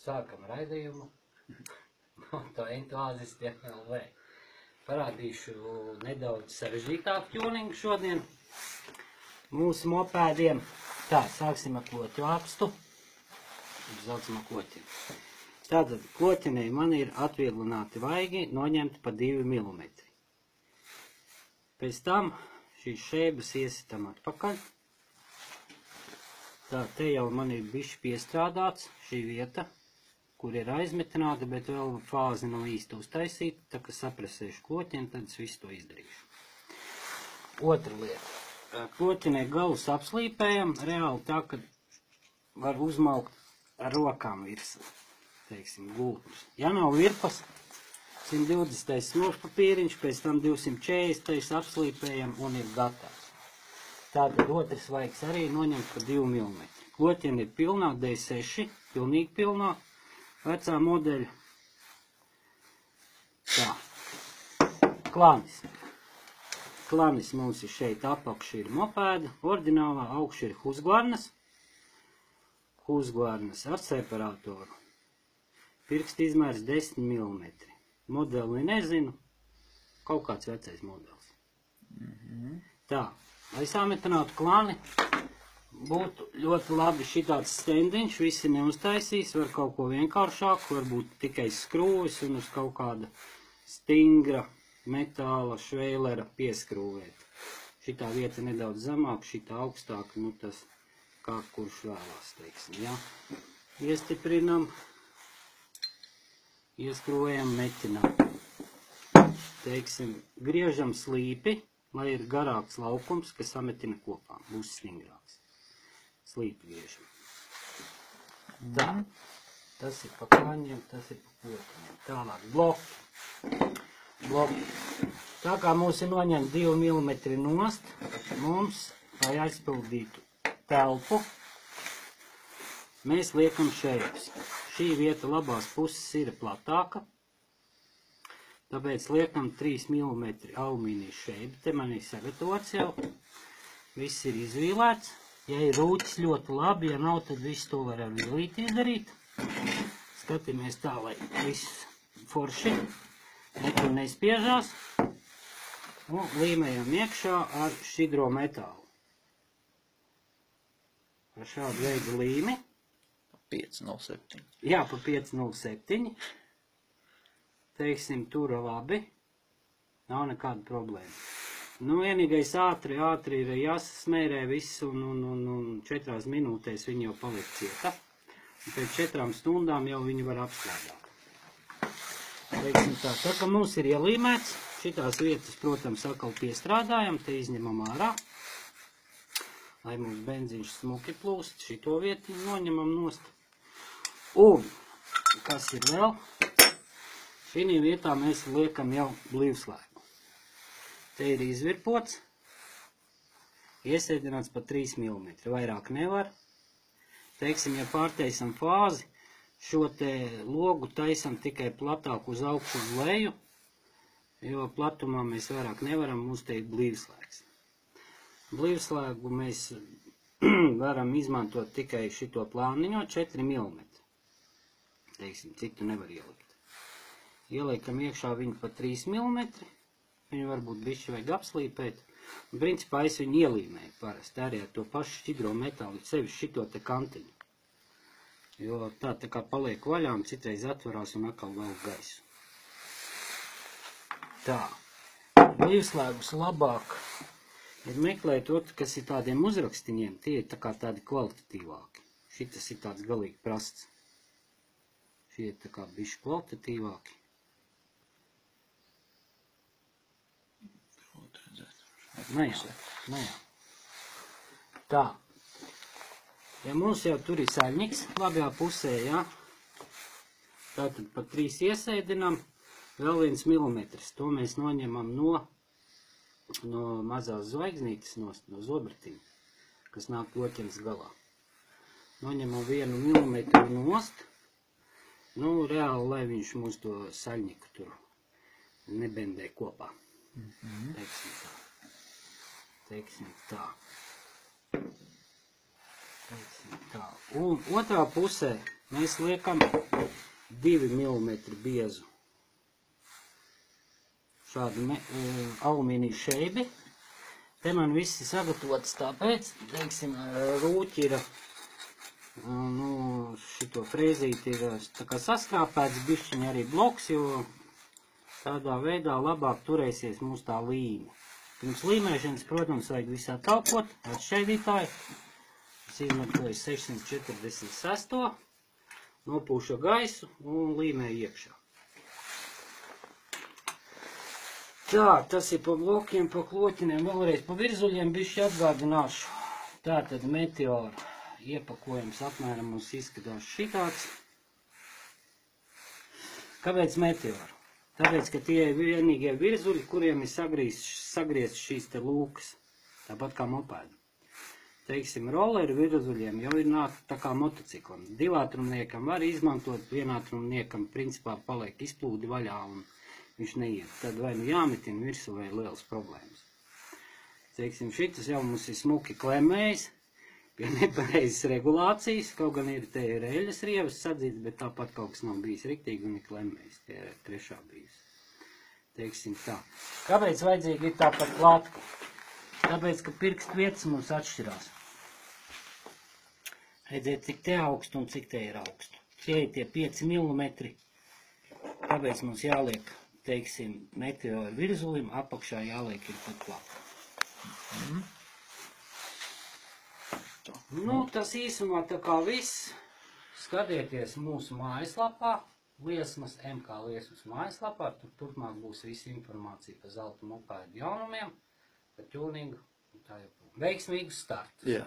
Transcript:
Sākam raidījumu. To entuāzistiem LV. Parādīšu nedaudz sarežģītāku tuningu šodien mūsu mopēdiem. Tā, sāksim ar kloķu ākstu. Saucam ar kloķiem. Tātad kloķinei man ir atvieglināti vaigi noņemti pa 2 mm. Pēc tam šīs šēbas iesitam atpakaļ. Tā, te jau man ir bišķi piestrādāts šī vieta, kur ir aizmetināta, bet vēl fāzi nav īsti uztaisīta, tā kā sapresēšu kloķiem, tad es visu to izdarīšu. Otra lieta. Kloķinē galus apslīpējam, reāli tā, ka var uzmaukt ar rokām virsū, teiksim, gultnes. Ja nav virpas, 120. smilšpapīriņš, pēc tam 240. apslīpējam un ir gatavs. Tātad otrs vaigs arī noņemt pa 2 mm. Kloķiene ir pilnā, D6, pilnīgi pilnā, vecā modeļa. Tā. Klanis. Klanis mums ir šeit apakši ir mopēda, oriģinālā augši ir Husqvarnas. Husqvarnas ar separātoru. Pirksta izmērs 10 mm. Modeli nezinu, kaut kāds vecais modelis. Tā. Lai sametinātu klani, būtu ļoti labi šitāds stendiņš, visi neuztaisīs, var kaut ko vienkāršāku, varbūt tikai skrūvis un uz kaut kāda stingra metāla šveilera pieskrūvēt. Šitā vieta nedaudz zemāk, šitā augstāk, nu tas kā kurš vēlās, teiksim, ja. Iestiprinam, ieskrūvējam, metinam. Teiksim, griežam slīpi, lai ir garāks laukums, kas sametina kopā, būs stingrāks. Slīpi griežam. Tā, tas ir pa klaņiem, tas ir pa kloķiem. Tālāk, bloki. Tā kā mums ir noņemt 2 mm nost, mums, lai aizpildītu telpu, mēs liekam šeit. Šī vieta labās puses ir platāka, tāpēc liekam 3 mm alumīnija šeibu. Te man ir sagatavots jau. Viss ir izvīlēts. Ja ir rūķis ļoti labi, ja nav, tad visu to var ar vilīti izdarīt. Skatāmies tā, lai viss forši nekur nespiežās. Un līmējam iekšā ar šķidro metālu. Ar šādu veidu līmi. 507. Jā, pa 507. Teiksim, tur labi, nav nekāda problēma. Nu, vienīgais ātri ir jāsasmērē viss un 4 minūtēs viņi jau paliek cieta. Un pēc 4 stundām jau viņi var apstrādāt. Teiksim tā, tā kā mums ir ielīmēts, šitās vietas, protams, atkal piestrādājam, te izņemam ārā. Lai mums benzīns smuki plūst, šito vietu noņemam nost. Un, kas ir vēl? Šī vietā mēs liekam jau blīvslēgu. Te ir izvirpots, iesēdināts pa 3 mm, vairāk nevar. Teiksim, ja pārtaisam fāzi, šo te logu taisam tikai platāk uz augšu uz leju, jo platumā mēs vairāk nevaram, mums te ir blīvslēgs. Blīvslēgu mēs varam izmantot tikai šito plāniņo 4 mm. Teiksim, citu nevar ielikt. Ieliekam iekšā viņu pa 3 mm, viņu varbūt bišķi vajag apslīpēt. Un principā es viņu ielīmēju parasti arī ar to pašu šķidro metālu, sevišķi šito te kantiņu. Jo tā kā paliek vaļā un citreiz atvarās un atkal vēl gaisu. Tā, blīvslēgus labāk ir meklēt otru, kas ir tādiem uzrakstiņiem, tie ir tā kā tādi kvalitatīvāki. Šitas ir tāds galīgi prasts. Šie ir tā kā bišķi kvalitatīvāki. Nē. Tā. Ja mums jau tur ir saļņiks labajā pusē, ja, tātad pa 3 iesēdinām, vēl 1 mm. To mēs noņemam no mazās zvaigznītes nost, no zobratiņa, kas nāk kloķenes galā. Noņemam 1 mm nost, nu, reāli, lai viņš mums to saļņiku tur nebendē kopā. Teiksim tā. Un otrā pusē mēs liekam 2 mm biezu šādu alumīniju šeibi. Te man viss ir sagatavots tāpēc, teiksim, rūķi ir, šito frēzīti ir tā kā saskrāpēts, bišķiņi arī bloks, jo tādā veidā labāk turēsies mūsu tā līme. Pirms līmēšanas, protams, vajag visā talpot, atšķaidītāju. Es izmantoju 646. Nopūšu gaisu un līmēju iekšā. Tā, tas ir pa blokiem, pa kloķiniem, vēlreiz pa virzuļiem bišķi atgādināšu. Tātad meteoru iepakojums apmēram mums izskatās šitāds. Kāpēc meteoru? Tāpēc, ka tie ir vienīgie virzuļi, kuriem ir sagriezt šīs te lūkas, tāpat kā mopēdu. Teiksim, rolleru virzuļiem jau ir nāk tā kā motociklam. Divātrumniekam var izmantot, vienātrumniekam principā paliek izplūdi vaļā un viņš neiet. Tad vai nu jāmetina virsū vai liels problēmas. Teiksim, šitas jau mums ir smuki klemējs, pie nepareizes regulācijas, kaut gan ir te ir eļas rievas sadzīts, bet tāpat kaut kas nav bijis riktīgi un ir klemējs, tie ir trešā bijis. Teiksim tā. Kāpēc vajadzīgi ir tāpat klātka? Tāpēc, ka pirkstu vietas mums atšķirās. Redziet, cik te augstu un cik te ir augstu. Tie ir tie 5 mm. Tāpēc mums jāliek, teiksim, meteoru virzulim, apakšā jāliek ir pat klātka. Nu, tas īsumā tā kā viss. Skatieties mūsu mājaslapā, Liesmas, MK Liesmas mājaslapā. Tur turpmāk būs visa informācija par zelta mopēdu jaunumiem, par ķūningu un tā joprojām. Veiksmīgu startu! Jā.